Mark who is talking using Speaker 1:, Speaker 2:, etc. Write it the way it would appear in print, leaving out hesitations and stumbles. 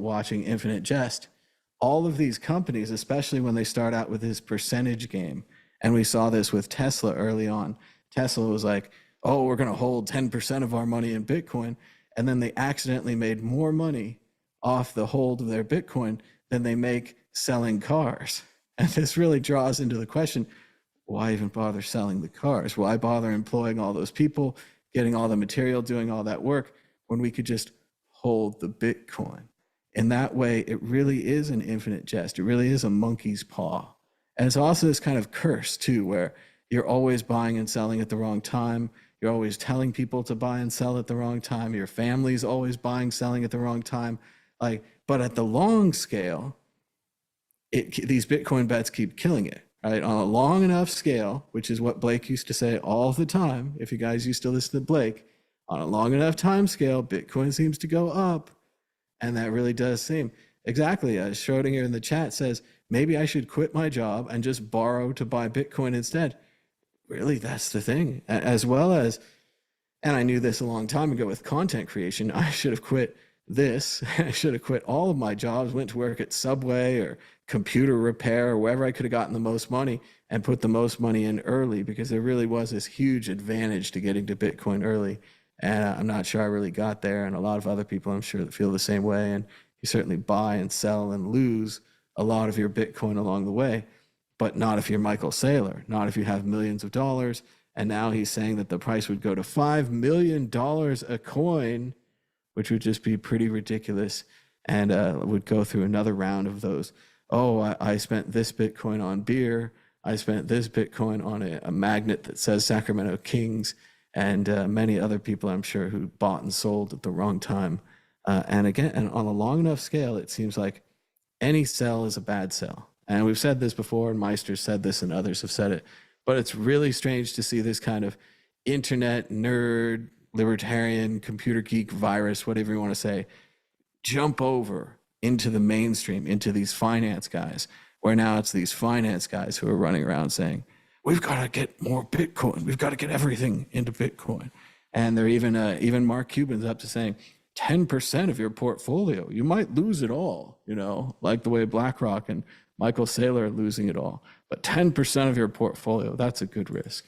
Speaker 1: watching Infinite Jest, all of these companies, especially when they start out with this percentage game, and we saw this with Tesla early on. Tesla was like, oh, we're going to hold 10% of our money in Bitcoin. And then they accidentally made more money off the hold of their Bitcoin than they make selling cars. And this really draws into the question, why even bother selling the cars? Why bother employing all those people, getting all the material, doing all that work, when we could just hold the Bitcoin? In that way, it really is an infinite jest. It really is a monkey's paw. And it's also this kind of curse too, where you're always buying and selling at the wrong time. You're always telling people to buy and sell at the wrong time. Your family's always buying, selling at the wrong time. But at the long scale, these Bitcoin bets keep killing it, right? On a long enough scale, which is what Blake used to say all the time. If you guys used to listen to Blake, on a long enough time scale, Bitcoin seems to go up. And that really does seem exactly, as Schrodinger in the chat says, maybe I should quit my job and just borrow to buy Bitcoin instead. Really, that's the thing. As well as, and I knew this a long time ago with content creation, I should have quit this. I should have quit all of my jobs, went to work at Subway or computer repair or wherever I could have gotten the most money and put the most money in early, because there really was this huge advantage to getting to Bitcoin early. And I'm not sure I really got there. And a lot of other people, I'm sure, that feel the same way. And you certainly buy and sell and lose a lot of your Bitcoin along the way, but not if you're Michael Saylor, not if you have millions of dollars. And now he's saying that the price would go to $5 million a coin, which would just be pretty ridiculous, and would go through another round of those. Oh, I spent this Bitcoin on beer. I spent this Bitcoin on a magnet that says Sacramento Kings, and many other people, I'm sure, who bought and sold at the wrong time. And again, and on a long enough scale, it seems like any sell is a bad sell. And we've said this before, and Meister said this, and others have said it. But it's really strange to see this kind of internet nerd, libertarian, computer geek virus, whatever you want to say, jump over into the mainstream, into these finance guys, where now it's these finance guys who are running around saying, we've got to get more Bitcoin. We've got to get everything into Bitcoin. And they're even Mark Cuban's up to saying 10% of your portfolio, you might lose it all, like the way BlackRock and Michael Saylor are losing it all. But 10% of your portfolio, that's a good risk.